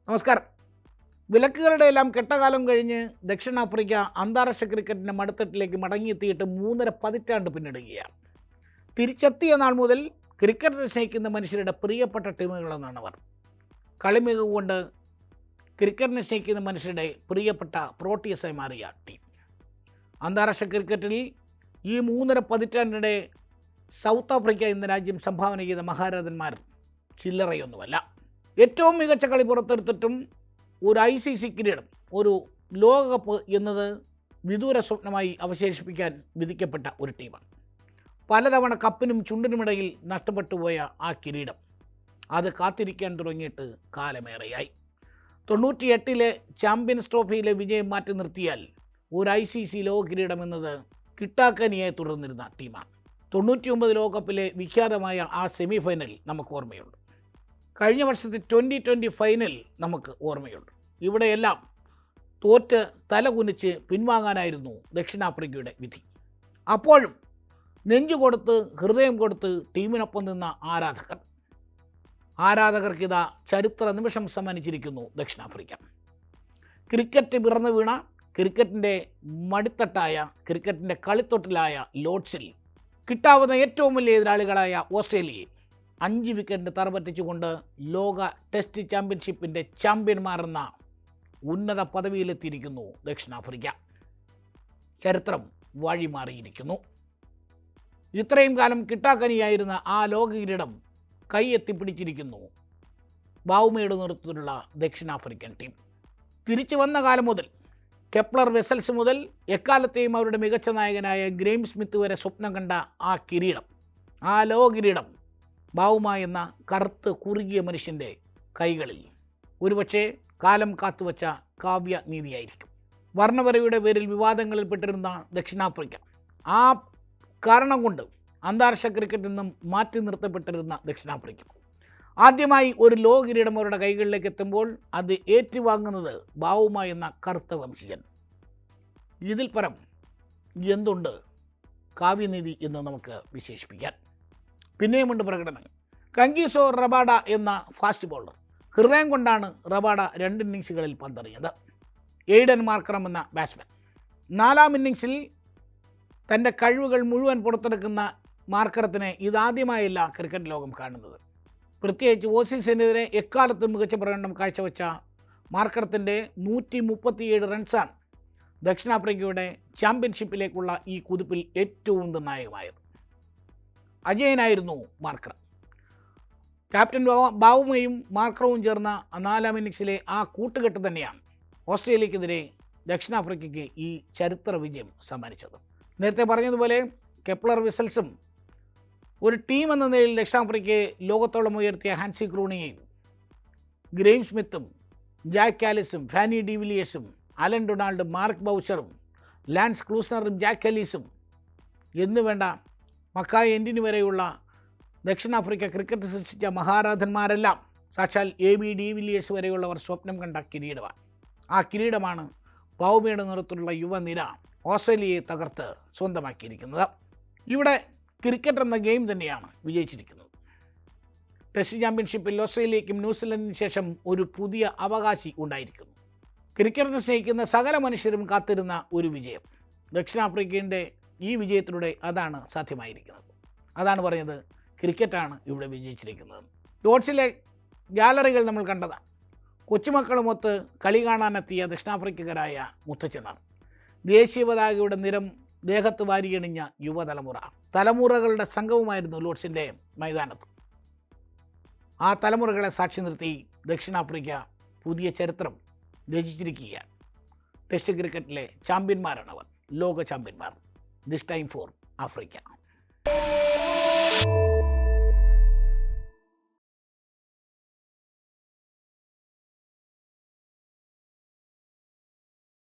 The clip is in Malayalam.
നമസ്കാരം. വിലക്കുകളുടെ എല്ലാം കെട്ടകാലം കഴിഞ്ഞ് ദക്ഷിണാഫ്രിക്ക അന്താരാഷ്ട്ര ക്രിക്കറ്റിൻ്റെ മടുത്തട്ടിലേക്ക് മടങ്ങിയെത്തിയിട്ട് 3.5 പതിറ്റാണ്ട് പിന്നിടുകയാണ്. തിരിച്ചെത്തിയ നാൾ മുതൽ ക്രിക്കറ്റിനെ സ്നേഹിക്കുന്ന മനുഷ്യരുടെ പ്രിയപ്പെട്ട ടീമുകളെന്നാണ് അവർ. കളിമികവ് കൊണ്ട് ക്രിക്കറ്റിനെ സ്നേഹിക്കുന്ന മനുഷ്യരുടെ പ്രിയപ്പെട്ട പ്രോട്ടിയസായി മാറിയ ടീം. അന്താരാഷ്ട്ര ക്രിക്കറ്റിൽ ഈ 3.5 പതിറ്റാണ്ടിടെ സൗത്ത് ആഫ്രിക്ക എന്ന രാജ്യം സംഭാവന ചെയ്ത മഹാരഥന്മാർ ചില്ലറയൊന്നുമല്ല. ഏറ്റവും മികച്ച കളി പുറത്തെടുത്തിട്ടും ഒരു ICC കിരീടം, ഒരു ലോകകപ്പ് എന്നത് വിദൂര സ്വപ്നമായി അവശേഷിപ്പിക്കാൻ വിധിക്കപ്പെട്ട ഒരു ടീമാണ്. പലതവണ കപ്പിനും ചുണ്ടിനുമിടയിൽ നഷ്ടപ്പെട്ടു പോയ ആ കിരീടം അത് കാത്തിരിക്കാൻ തുടങ്ങിയിട്ട് കാലമേറെയായി. 98-ലെ ചാമ്പ്യൻസ് ട്രോഫിയിലെ വിജയം മാറ്റി നിർത്തിയാൽ ഒരു ICC ലോക കിരീടം എന്നത് കിട്ടാക്കനിയായി തുടർന്നിരുന്ന ടീമാണ്. 99 ലോകകപ്പിലെ വിഖ്യാതമായ ആ സെമി ഫൈനൽ നമുക്ക് ഓർമ്മയുണ്ട്. കഴിഞ്ഞ വർഷത്തെ 2020 ഫൈനൽ നമുക്ക് ഓർമ്മയുണ്ട്. ഇവിടെയെല്ലാം തോറ്റ് തലകുനിച്ച് പിൻവാങ്ങാനായിരുന്നു ദക്ഷിണാഫ്രിക്കയുടെ വിധി. അപ്പോഴും നെഞ്ചു കൊടുത്ത് ഹൃദയം കൊടുത്ത് ടീമിനൊപ്പം നിന്ന ആരാധകർക്കിതാ ചരിത്ര നിമിഷം സമ്മാനിച്ചിരിക്കുന്നു ദക്ഷിണാഫ്രിക്ക. ക്രിക്കറ്റ് പിറന്നു വീണ, ക്രിക്കറ്റിൻ്റെ മടിത്തട്ടായ, ക്രിക്കറ്റിൻ്റെ കളിത്തൊട്ടിലായ ലോർഡ്സിൽ കിട്ടാവുന്ന ഏറ്റവും വലിയ എതിരാളികളായ ഓസ്ട്രേലിയയെ 5 വിക്കറ്റിന് തറപറ്റിച്ചുകൊണ്ട് ലോക ടെസ്റ്റ് ചാമ്പ്യൻഷിപ്പിൻ്റെ ചാമ്പ്യന്മാരെന്ന ഉന്നത പദവിയിലെത്തിയിരിക്കുന്നു ദക്ഷിണാഫ്രിക്ക. ചരിത്രം വഴിമാറിയിരിക്കുന്നു. ഇത്രയും കാലം കിട്ടാക്കനിയായിരുന്ന ആ ലോക കിരീടം കൈയെത്തിപ്പിടിച്ചിരിക്കുന്നു ബൗമയുടെ നേതൃത്വത്തിലുള്ള ദക്ഷിണാഫ്രിക്കൻ ടീം. തിരിച്ചു വന്ന കാലം മുതൽ കെപ്ലർ വെസൽസ് മുതൽ എക്കാലത്തെയും അവരുടെ മികച്ച നായകനായ ഗ്രെയിം സ്മിത്ത് വരെ സ്വപ്നം കണ്ട ആ കിരീടം, ആ ലോക കിരീടം ബൗമ എന്ന കറുത്ത് കുറുകിയ മനുഷ്യൻ്റെ കൈകളിൽ ഒരുപക്ഷെ കാലം കാത്തുവച്ച കാവ്യനീതിയായിരിക്കും. വർണ്ണവരയുടെ പേരിൽ വിവാദങ്ങളിൽപ്പെട്ടിരുന്ന ദക്ഷിണാഫ്രിക്ക ആ കാരണം കൊണ്ട് അന്താരാഷ്ട്ര ക്രിക്കറ്റിൽ നിന്നും മാറ്റി നിർത്തപ്പെട്ടിരുന്ന ദക്ഷിണാഫ്രിക്ക ആദ്യമായി ഒരു ലോക കിരീടം അവരുടെ കൈകളിലേക്ക് എത്തുമ്പോൾ അത് ഏറ്റുവാങ്ങുന്നത് ബൗമ എന്ന കറുത്ത വംശജൻ. ഇതിൽ പരം എന്തുണ്ട് കാവ്യനീതി എന്ന് നമുക്ക് വിശേഷിപ്പിക്കാൻ. പിന്നെയുമുണ്ട് പ്രകടനങ്ങൾ. കങ്കിസോ റബാഡ എന്ന ഫാസ്റ്റ് ബോളർ, ഹൃദയം കൊണ്ടാണ് റബാഡ 2 ഇന്നിങ്സുകളിൽ പന്തെറിഞ്ഞത്. എയ്ഡൻ മാർക്രം എന്ന ബാറ്റ്സ്മാൻ 4-ാം ഇന്നിങ്സിൽ തൻ്റെ കഴിവുകൾ മുഴുവൻ പുറത്തെടുക്കുന്ന മാർക്കറത്തിനെ ഇതാദ്യമായല്ല ക്രിക്കറ്റ് ലോകം കാണുന്നത്. പ്രത്യേകിച്ച് ഓസീസിനെതിരെ എക്കാലത്തും മികച്ച പ്രകടനം കാഴ്ചവെച്ച മാർക്കറത്തിൻ്റെ 137 റൺസാണ് ദക്ഷിണാഫ്രിക്കയുടെ ചാമ്പ്യൻഷിപ്പിലേക്കുള്ള ഈ കുതിപ്പിൽ ഏറ്റവും നിർണായകമായത്. അജയനായിരുന്നു മാർക്കർ. ക്യാപ്റ്റൻ ബൗമയും മാർക്കറും ചേർന്ന 4-ാം ഇന്നിങ്സിലെ ആ കൂട്ടുകെട്ട് തന്നെയാണ് ഓസ്ട്രേലിയക്കെതിരെ ദക്ഷിണാഫ്രിക്കയ്ക്ക് ഈ ചരിത്ര വിജയം സമ്മാനിച്ചത്. നേരത്തെ പറഞ്ഞതുപോലെ കെപ്ലർ വെസൽസും ഒരു ടീം എന്ന നിലയിൽ ദക്ഷിണാഫ്രിക്കയെ ലോകത്തോളം ഉയർത്തിയ ഹാൻസി ക്രൂണിയെയും, ഗ്രെയിം സ്മിത്തും, ജാക്ക് കാലിസും, ഫാനി ഡിവിലിയേഴ്സും, അലൻ ഡൊണാൾഡും, മാർക്ക് ബൗച്ചറും, ലാൻസ് ക്ലൂസ്നറും, ജാക്ക് അലീസും എന്നുവേണ്ട മക്കായ് എൻഡിന് വരെയുള്ള ദക്ഷിണാഫ്രിക്ക ക്രിക്കറ്റ് സൃഷ്ടിച്ച മഹാരാധന്മാരെല്ലാം സാക്ഷാൽ AB ഡിവിലിയേഴ്സ് വരെയുള്ളവർ സ്വപ്നം കണ്ട കിരീടമാണ്. ആ കിരീടമാണ് ബൗമയുടെ നേതൃത്വത്തിലുള്ള യുവനിര ഓസ്ട്രേലിയയെ തകർത്ത് സ്വന്തമാക്കിയിരിക്കുന്നത്. ഇവിടെ ക്രിക്കറ്റ് എന്ന ഗെയിം തന്നെയാണ് വിജയിച്ചിരിക്കുന്നത്. ടെസ്റ്റ് ചാമ്പ്യൻഷിപ്പിൽ ഓസ്ട്രേലിയയ്ക്കും ന്യൂസിലൻഡിന് ശേഷം ഒരു പുതിയ അവകാശി ഉണ്ടായിരിക്കുന്നു. ക്രിക്കറ്റിനെ സ്നേഹിക്കുന്ന സകല മനുഷ്യരും കാത്തിരുന്ന ഒരു വിജയം. ദക്ഷിണാഫ്രിക്കയുടെ ഈ വിജയത്തിലൂടെ അതാണ് സാധ്യമായിരിക്കുന്നത്. അതാണ് പറഞ്ഞത്, ക്രിക്കറ്റാണ് ഇവിടെ വിജയിച്ചിരിക്കുന്നത്. ലോർഡ്സിലെ ഗാലറികൾ നമ്മൾ കണ്ടതാണ്. കൊച്ചുമക്കളുമൊത്ത് കളി കാണാനെത്തിയ ദക്ഷിണാഫ്രിക്കക്കാരായ മുത്തച്ഛനാണ്. ദേശീയ പതാകയുടെ നിറം ദേഹത്ത് വാരിയണിഞ്ഞ തലമുറകളുടെ സംഘവുമായിരുന്നു ലോർഡ്സിൻ്റെ മൈതാനത്ത്. ആ തലമുറകളെ സാക്ഷി നിർത്തി ദക്ഷിണാഫ്രിക്ക പുതിയ ചരിത്രം രചിച്ചിരിക്കുകയാണ്. ടെസ്റ്റ് ക്രിക്കറ്റിലെ ചാമ്പ്യന്മാരാണ് അവർ, ലോക ചാമ്പ്യന്മാർ. This time for Africa.